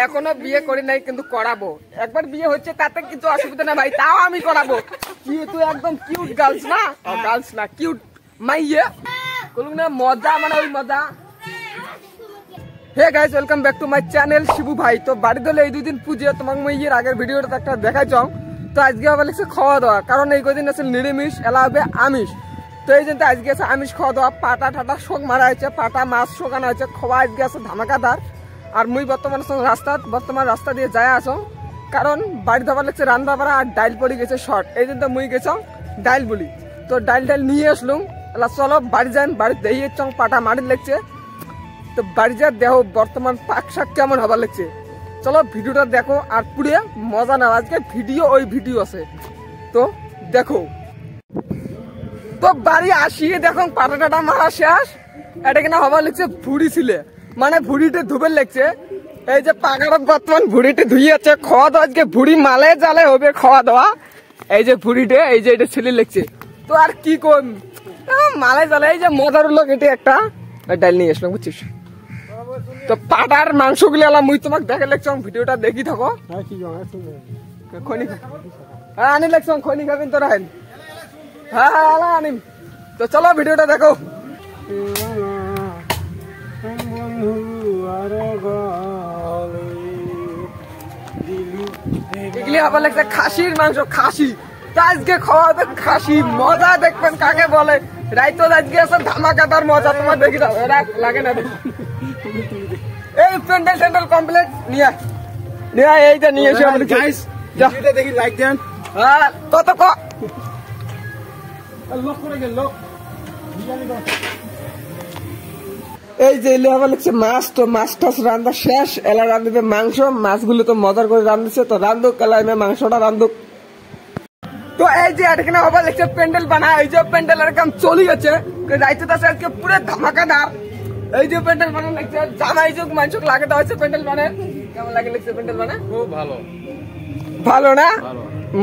এখনো বিয়ে করি নাই কিন্তু করাবো। একবার বিয়ে হচ্ছে তাতে কিছু অসুবিধা না ভাই, তাও আমি করাবো। কি তুই একদম কিউট গার্লস না, গার্লস না কিউট মাইয়া বলুন না, মজা মানে ওই মজা। Hey guys, welcome back to my channel Shibu ভাই। তো বাড়ি দলে এই 2 দিন পুজো, তোমাকে মই এর আগের ভিডিওটা একটা দেখাইছ। তো আজকে আবার লিখছে খাওয়া দাওয়া, কারণ এই কদিন আছে নিরামিষ, এলা হবে আমিষ। তো এই জন্য আজকে আছে আমিষ খাওয়া দাওয়া, পাটা ঠাটা শোক মারা হয়েছে, পাটা মাছ শোকানো হয়েছে, খাওয়া আজকে আছে ধামাকাদার। আর মুই বর্তমান রাস্তা দিয়ে যায় আসো, কারণ বাড়ি ধাবার লাগছে রান্না বাড়া আর ডাইল পড়ে গেছে শর্ট, এই জন্য মুই গেছ ডাইল বলি। তো ডাইল নিয়ে আসলুম, এলা চলো বাড়ি যান, বাড়ি দিয়ে চং পাটা মাটির লাগছে। তো বাড়ি যা দেখো বর্তমান পাক শাক কেমন হবার লাগছে, চলো ভিডিওটা দেখো আর পুরে মজা নাও। আজকে ওই ভিডিও আছে, তো দেখো। তো বাড়ি আসিয়ে দেখো পাটা টাটা মারা শেষ। এটা কিনা হবার লাগছে ভুড়ি ছিলে, মানে ভুড়িতে ধুবে লাগছে। এই যে পাকারত বর্তমান ভুড়িতে ধুয়ে আছে, খাওয়া দাওয়া আজকে ভুড়ি মালে জালে হবে খাওয়া দাওয়া। এই যে ভুড়িতে, এই যে এটা ছিলে লাগছে। তো আর কি কোন মালে জালে, এই যে মজার লোক এটা একটা ডাল নিয়ে আসলাম, বুঝছিস। তো পাটার মাংস গুলি আলা মুই তোমাকে দেখে লাগছ, ভিডিওটা দেখি থাকো। হ্যাঁ আনি লাগছ, খনি খাবেন তোরা। হ্যাঁ হ্যাঁ আনিম। তো চলো ভিডিওটা দেখো। এগুলি আবার লাগছে খাসির মাংস, খাসি। আজকে খাওয়া হবে খাসি, মজা দেখবেন কাকে বলে। রাইতো আজকে আছে ধামাকাদার মজা, তোমার দেখি দাও লাগে না। এই প্যান্ডেল কমপ্লিট নিয়ে এই যে নিয়ে এসে গাইস ভিডিওটা দেখি লাইক দেন। হ্যাঁ কত লোক করে গেল লোক। এই যে এলে আবার লাগছে মাছ। তো মাছ টাছ রান্না শেষ, এলা রান্ধবে মাংস। মাছগুলো তো মজার করে রান্ধছে, তো রান্ধুক এলা মাংসটা রান্ধুক। তো এই যে এখানে আবার লাগছে প্যান্ডেল বানা, এই যে প্যান্ডেলের কাম চলি গেছে। রাইতে আছে আজকে পুরো ধামাকাদার। এই যে প্যান্ডেল বানানো লাগছে, জামাই যোগ মাংসক লাগে দেওয়া হচ্ছে প্যান্ডেল বানে। কেমন লাগে লাগছে প্যান্ডেল বানা? খুব ভালো, ভালো না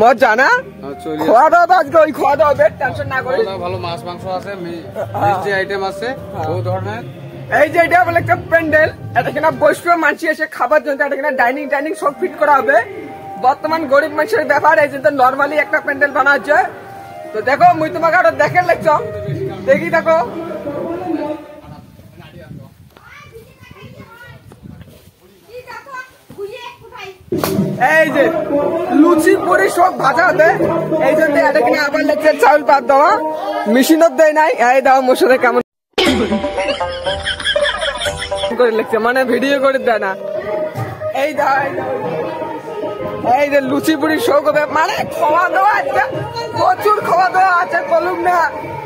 মজা না? খাওয়া দাওয়া তো আজকে ওই খাওয়া দাওয়া হবে, টেনশন না করে। ভালো মাছ মাংস আছে, মিষ্টি আইটেম আছে বহু ধরনের। এই যে এটা বলে একটা প্যান্ডেল, এটা কিনা বসবে মানুষ এসে খাবার জন্য, এটা কিনা ডাইনিং সব ফিট করা হবে। বর্তমান গরিব মানুষের ব্যাপার, এই জন্য নর্মালি একটা প্যান্ডেল বানা হচ্ছে। তো দেখো মুই তোমাকে আরো দেখে লাগছ, দেখি দেখো। এই যে লুচি পুরি সব ভাজা হবে, এই জন্য এটা কিনা আবার লাগছে চাউল পাত দেওয়া, মেশিনত দেয় নাই। এই দাও মশলা কেমন করে লাগছে, মানে ভিডিও করে দেয় না। এই দাও এই যে লুচি পুরি শোক হবে, মানে খাওয়া দাওয়া আজকে প্রচুর খাওয়া দাওয়া আছে কলুম না।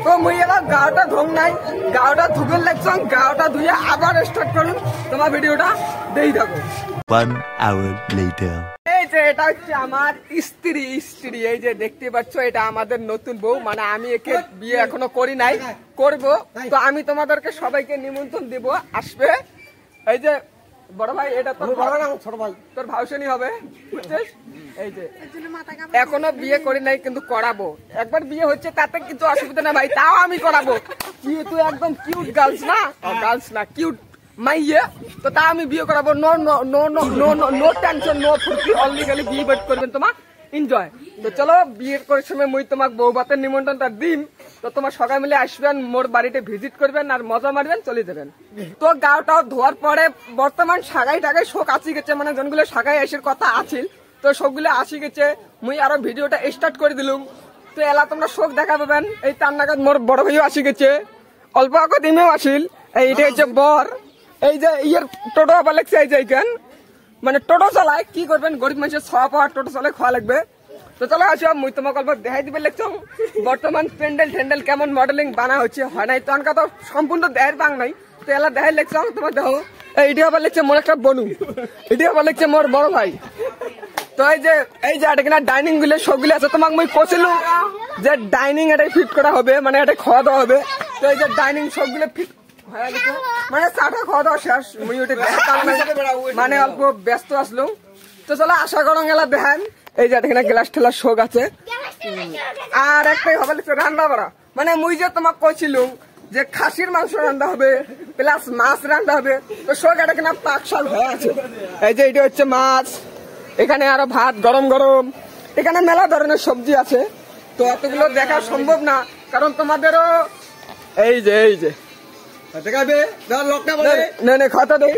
তো মুই এবার গাওটা ধোং নাই, গাওটা ধুবে লাগছ, গাওটা ধুয়ে আবার স্টার্ট করুন। তোমার ভিডিওটা দেই থাকো। 1 hour later. এই যে এটা হচ্ছে আমার স্ত্রী। এই যে দেখতে পাচ্ছ, এটা আমাদের নতুন বউ, মানে আমি একে বিয়ে এখনো করি নাই, করব। তো আমি তোমাদেরকে সবাইকে নিমন্ত্রণ দিব, আসবে। এই যে বড় ভাই, এটা তোর ছোট ভাই, তোর ভাউসনি হবে, বুঝছিস। এই যে এখনো বিয়ে করি নাই কিন্তু করাবো। একবার বিয়ে হচ্ছে তাতে কিছু অসুবিধা না ভাই, তাও আমি করাবো। কি তুই একদম কিউট গার্লস না, গার্লস না কিউট মাইয়া, তো তা আমি বিয়ে করাবো। No no no no no no no tension, no ফুর্তি, অনলি খালি বিয়ে বেট করবেন তোমার এনজয়। তো চলো বিয়ের করার সময় মুই তোমাকে বউ ভাতের নিমন্ত্রণটা দিম। তো তোমার সবাই মিলে আসবেন, মোর বাড়িতে ভিজিট করবেন আর মজা মারবেন, চলে যাবেন। তো গাওটাও ধোয়ার পরে বর্তমান সাগাই টাগাই শোক আসি গেছে, মানে যেগুলো সাগাই আসার কথা আছিল, তো সবগুলো আসি গেছে। মুই আরো ভিডিওটা স্টার্ট করে দিলুম। তো এলা তোমরা শোক দেখা পাবেন। এই তার নাগাদ মোর বড় ভাইও আসি গেছে, অল্প আগে দিনেও আসিল। এইটা হচ্ছে বর। এই যে ইয়ের টোটো আবার লাগছে, এই যে এইখান মানে টোটো চালায়, কি করবেন গরিব মানুষের ছ পাওয়ার টোটো চালায় খাওয়া লাগবে। তো চলো আসো, মুই তোমাকে অল্প দেখাই দিবে লাগছ বর্তমান প্যান্ডেল কেমন মডেলিং বানা হচ্ছে। হয় নাই তো আনকা তো সম্পূর্ণ দেহের বাং নাই, তো এলা দেখাই লাগছ তোমার দেখো। এইটা আবার লাগছে মোর একটা বনু, এটা আবার লাগছে মোর বড় ভাই। তো এই যে এটা কিনা ডাইনিং গুলো সবগুলো আছে, তোমাকে মুই কছিলাম যে ডাইনিং এটাই ফিট করা হবে, মানে এটা খাওয়া দাওয়া হবে। তো এই যে ডাইনিং সবগুলো ফিট মানে চাটা খাওয়া দাওয়া শেষ, মুই ওটা মানে অল্প ব্যস্ত আসলো। তো চলো আশা করো গেলা দেখেন। এই যে এখানে গ্লাস ঠেলার শোক আছে, আর একটাই হবে রান্না বাড়া। মানে মুই যে তোমাকে কইছিলাম যে খাসির মাংস রান্না হবে প্লাস মাছ রান্না হবে, তো সব এটা কিনা পাক শাক হয়ে আছে। এই যে এটা হচ্ছে মাছ, এখানে আরো ভাত গরম গরম, এখানে মেলা ধরনের সবজি আছে। তো এতগুলো দেখা সম্ভব না, কারণ তোমাদেরও এই যে দেখাবে খাতা দেই।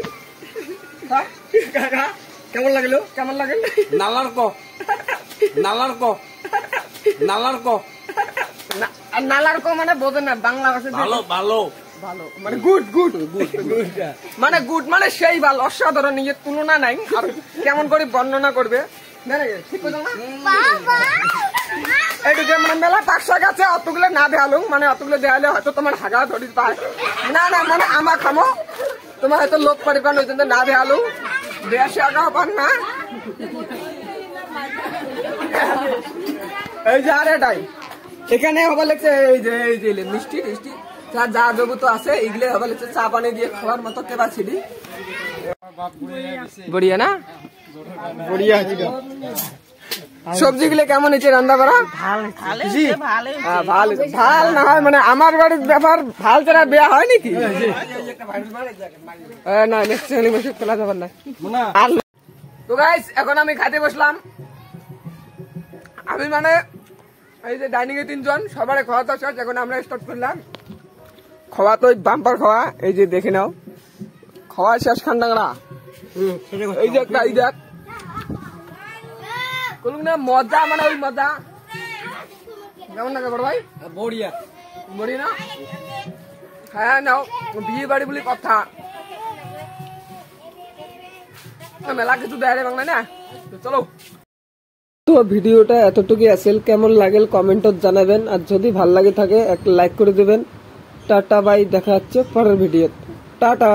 কেমন লাগলো? নালার কো মানে বোঝেন না বাংলা ভাষায়? ভালো মানে গুড মানে গুড মানে সেই ভালো, অসাধারণ, নিজের তুলনা নাই। আর কেমন করে বর্ণনা করবে? এইটুকু মানে মেলা পাক শাক আছে, অতগুলো না দেখালো, মানে অতগুলো দেখালে হয়তো তোমার হাগা ধরি পায় না, মানে আমা খামো তোমার হয়তো লোক পরিবার ওই জন্য না দেখালো, বেশি আগা পান না। এই যে আর এটাই এখানে হবে লাগছে, এই যে মিষ্টি যা যাবতীয় আছে এইগুলো হবে লাগছে, চা পানি দিয়ে খাওয়ার মতো কেবা ছিলি বড়িয়া না বড়িয়া। সবজিগুলো কেমন হয়েছে রান্না করা? ভাল না হয় মানে আমার বাড়ির ব্যাপার ভাল ছাড়া বিয়া হয় নাকি? না তোলা যাবার না। তো গাইস এখন আমি খাইতে বসলাম। আমি মানে এই যে ডাইনিং এ 3 জন সবার খাওয়া তো শেষ, এখন আমরা স্টার্ট করলাম খাওয়া। তো বাম্পার খাওয়া, এই যে দেখে নাও খাওয়া শেষ খান্ডাংরা। এই যে একটা এই দেখ কোন না মজা, মানে ওই মজা কেমন লাগে বড় ভাই? বড়িয়া না? হ্যাঁ নাও, বিয়ে বাড়ি বলে কথা, মেলা কিছু দেয় রে বাংলা না। চলো, তো ভিডিওটা এতটুকুই আসেল, কেমন লাগেল কমেন্টত জানাবেন, আর যদি ভাল লাগে থাকে একটা লাইক করে দেবেন। টাটা বাই, দেখা হচ্ছে পরের ভিডিও, টাটা।